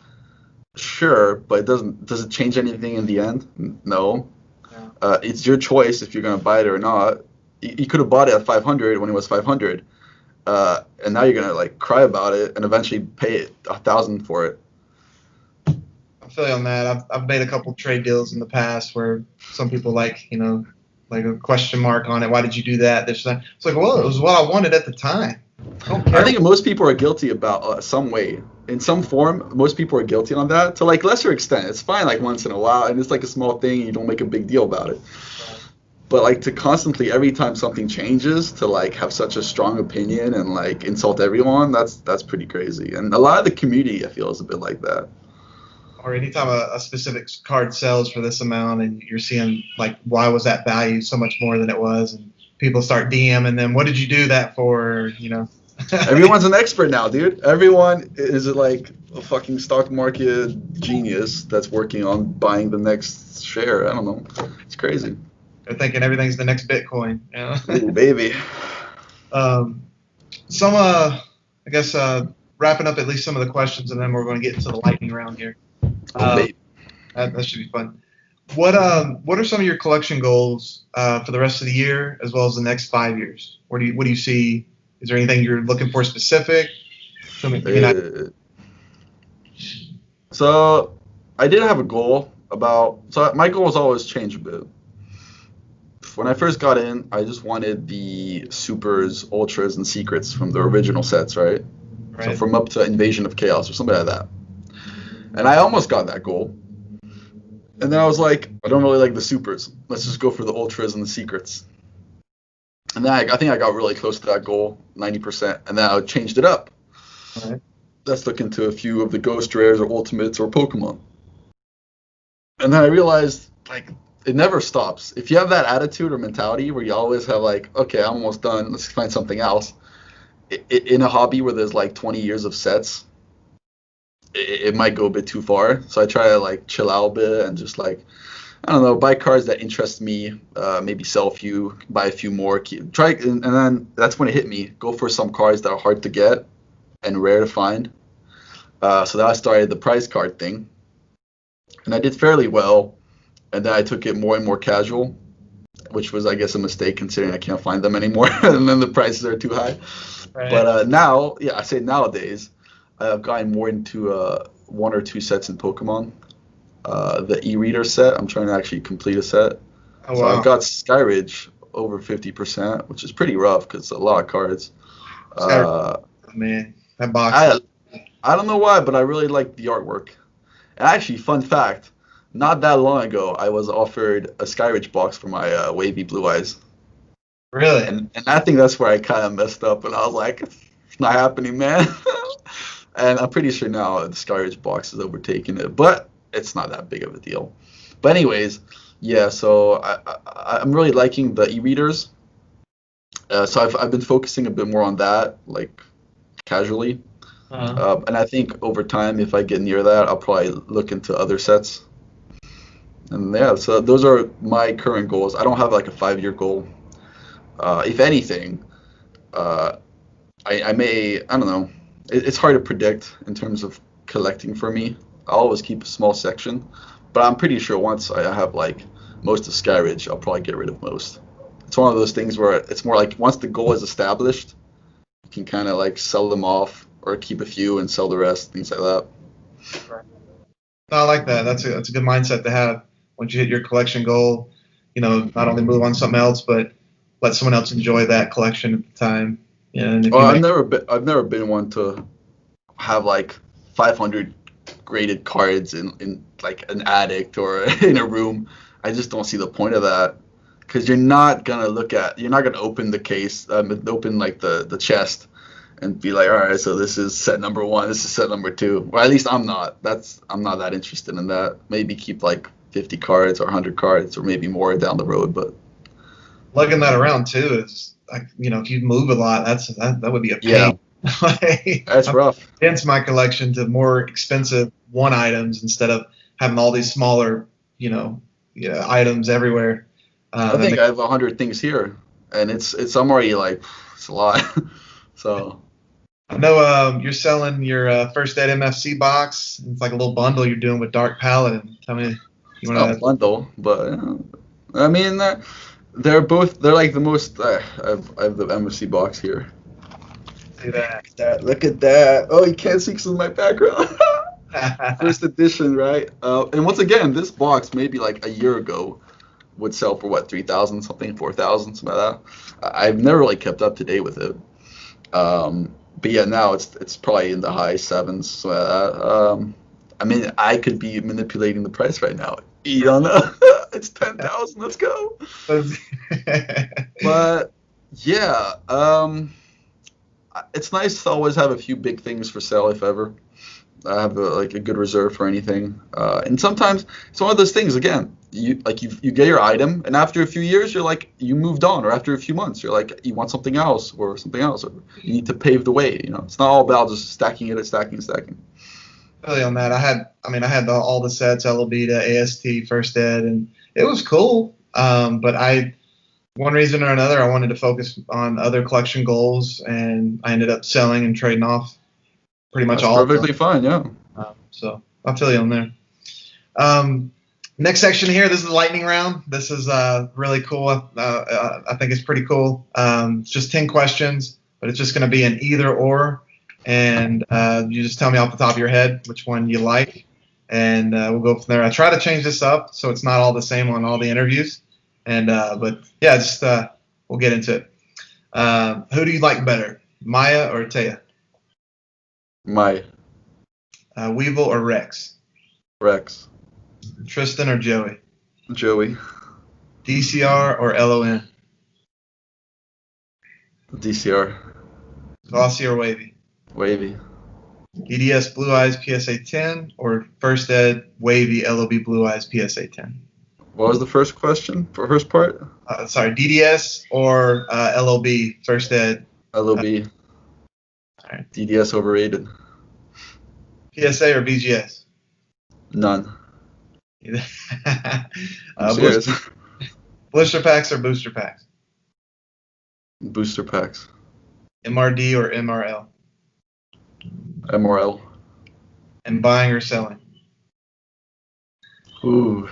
sure, but it doesn't. Does it change anything in the end? No. Yeah. It's your choice if you're gonna buy it or not. You could have bought it at 500 when it was 500, and now you're gonna like cry about it and eventually pay it 1,000 for it. I feel you on that. I've made a couple trade deals in the past where some people like a question mark on it. Why did you do that? This that. It's like, well, it was what I wanted at the time. I don't I care. think most people are guilty about some way, in some form. Most people are guilty on that to like lesser extent. It's fine like once in a while, and it's like a small thing. You don't make a big deal about it. But like to constantly every time something changes to like have such a strong opinion and like insult everyone, that's pretty crazy. And a lot of the community I feel is a bit like that. Or anytime a specific card sells for this amount and you're seeing like why was that value so much more than it was, and people start DMing them, what did you do that for? Everyone's an expert now, dude. Everyone is like a fucking stock market genius that's working on buying the next share. I don't know. It's crazy. They're thinking everything's the next Bitcoin. Ooh, baby. um, some I guess wrapping up at least some of the questions, and then we're going to get into the lightning round here. Oh, Uh, baby. that should be fun. What are some of your collection goals for the rest of the year as well as the next 5 years? What do you see? Is there anything you're looking for specific? Give me an idea. Uh, so I did have a goal about. So my goals always change a bit. When I first got in, I just wanted the supers, ultras, and secrets from the original sets, right? So Right. from up to Invasion of Chaos or something like that. And I almost got that goal. And then I was like, I don't really like the supers. Let's just go for the ultras and the secrets. And then I think I got really close to that goal, 90%. And then I changed it up. Right. Let's look into a few of the ghost rares or ultimates or Pokemon. And then I realized, like, it never stops. If you have that attitude or mentality where you always have, like, okay, I'm almost done, let's find something else. In a hobby where there's, like, 20 years of sets, it might go a bit too far. So I try to, like, chill out a bit and just, like, I don't know, buy cards that interest me, maybe sell a few, buy a few more, and then that's when it hit me. Go for some cards that are hard to get and rare to find. So then I started the prize card thing, and I did fairly well. And then I took it more and more casual, which was, I guess, a mistake considering I can't find them anymore, and then the prices are too high. Right. But now, yeah, I say nowadays, I've gotten more into one or two sets in Pokemon. the e-reader set. I'm trying to actually complete a set. Oh So I've wow, got Skyridge over 50%, which is pretty rough because it's a lot of cards. Sky, Uh, man, that box. I I don't know why, but I really like the artwork. And actually, fun fact, not that long ago, I was offered a Skyridge box for my Wavy Blue Eyes. Really? And I think that's where I kind of messed up, and I was like, it's not happening, man. And I'm pretty sure now the Skyridge box has overtaken it, but it's not that big of a deal. But anyways, yeah, so I'm really liking the e-readers. So I've been focusing a bit more on that, like casually. Uh, And I think over time, if I get near that, I'll probably look into other sets. And yeah, so those are my current goals. I don't have like a 5-year goal. If anything, uh, I may, I don't know. It's hard to predict in terms of collecting for me. I'll always keep a small section, but I'm pretty sure once I have like most of Skyridge, I'll probably get rid of most. It's one of those things where it's more like once the goal is established, you can kind of like sell them off or keep a few and sell the rest, things like that. no, I like that. That's a good mindset to have. Once you hit your collection goal, not only move on to something else, but let someone else enjoy that collection at the time. Yeah, and if Well, you make I've never been one to have like 500 graded cards in like an attic or in a room. I just don't see the point of that because you're not gonna open the case, open like the chest and be like, all right, so this is set number one, this is set number two. Well, at least I'm not. I'm not that interested in that. Maybe keep like 50 cards or 100 cards or maybe more down the road, but lugging that around too is like, if you move a lot, that would be a yeah, pain. Like, that's I'm rough. against my collection to more expensive one items instead of having all these smaller, items everywhere. I That think makes I have 100 things here, and I'm already like, it's a lot. So, I know you're selling your first ed MFC box. It's like a little bundle you're doing with Dark Paladin. Tell me, you it's not a want bundle, but I mean, they're like the most. I have the MFC box here. to see that? Look at that. Oh, you can't see because of my background. First edition, right? And once again, this box maybe like a year ago would sell for what, 3,000 something, 4,000, something like that. I've never really kept up to date with it. But yeah, now it's probably in the high sevens. I mean, I could be manipulating the price right now. You don't know. It's 10,000. Let's go. But yeah, it's nice to always have a few big things for sale if ever. I have like a good reserve for anything. And sometimes it's one of those things. Again, you get your item, and after a few years, you're like you moved on, or after a few months, you're like you want something else, or you need to pave the way. It's not all about just stacking it, stacking, stacking. Really on that. I had all the sets, LLB to AST, first ed, and it was cool. But one reason or another, I wanted to focus on other collection goals, and I ended up selling and trading off pretty much That's all of them. perfectly fine. Yeah. So I'll feel you on there. Um, Next section here, this is the lightning round. This is really cool. I think it's pretty cool. It's just 10 questions, but it's just going to be an either or. And you just tell me off the top of your head which one you like. And we'll go from there. I try to change this up so it's not all the same on all the interviews. But yeah, just we'll get into it. Who do you like better, Maya or Taya? My Weevil or Rex? Rex, Tristan or Joey? Joey, DCR or LON? DCR, Glossy or Wavy? Wavy, DDS Blue Eyes PSA 10 or First Ed Wavy LOB Blue Eyes PSA 10? What was the first question for first part? Sorry, DDS or LOB First Ed? LOB. All right. DDS overrated. PSA or BGS? None. I'm uh, serious. blister packs or booster packs? Booster packs. MRD or MRL? MRL. And buying or selling? Ooh.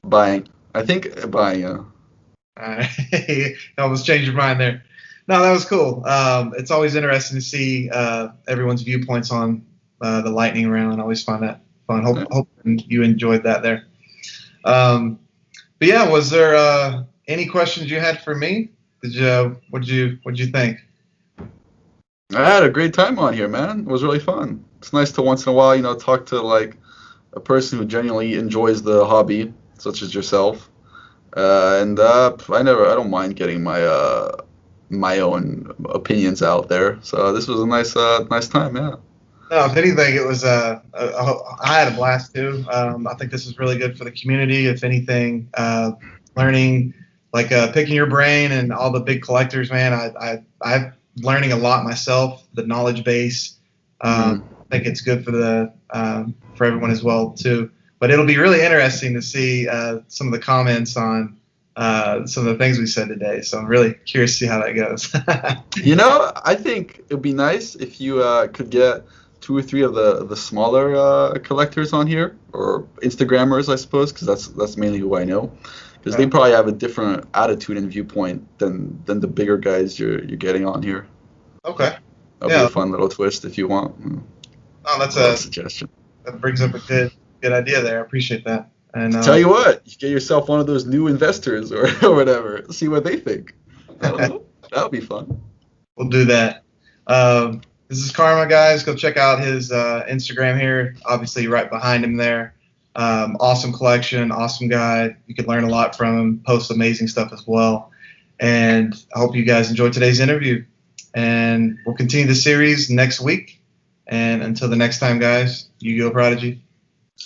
Buying. I think buying, yeah. You almost changed your mind there. No, that was cool. It's always interesting to see everyone's viewpoints on the lightning round. I always find that fun. Hope you enjoyed that there. But yeah, was there any questions you had for me? What'd you think? I had a great time on here, man. It was really fun. It's nice to once in a while, talk to like a person who genuinely enjoys the hobby, such as yourself. And I don't mind getting my own opinions out there. So this was a nice time, yeah. No, if anything, it was I had a blast too. I think this is really good for the community. If anything, learning like picking your brain and all the big collectors, man. I'm learning a lot myself. The knowledge base. I think it's good for everyone as well too. But it'll be really interesting to see some of the comments on some of the things we said today. So I'm really curious to see how that goes. I think it'd be nice if you could get 2 or 3 of the smaller collectors on here, or Instagrammers, I suppose, because that's mainly who I know. Because they probably have a different attitude and viewpoint than the bigger guys you're getting on here. Okay. That'll be a fun little twist if you want. Oh, that's a suggestion. That brings up a good idea there. I appreciate that. And tell you what, you get yourself one of those new investors or whatever. See what they think. That'll be fun. We'll do that. This is Karma, guys. Go check out his Instagram here. Obviously, right behind him there. Awesome collection, awesome guy. You could learn a lot from him. Posts amazing stuff as well. And I hope you guys enjoyed today's interview. And we'll continue the series next week. And until the next time, guys, Yugiohprodigy.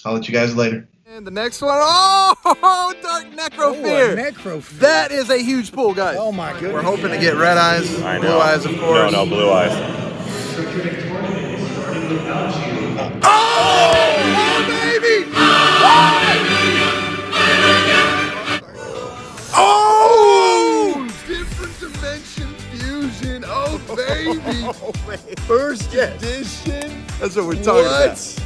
I'll let you guys later. And the next one, Dark Necrofear. Necrofear. That is a huge pull, guys. Oh my goodness. We're hoping to get red eyes, I know. blue eyes, of course. No, blue eyes. Baby! Oh! Different dimension fusion. Oh, baby. First edition. That's what we're talking about.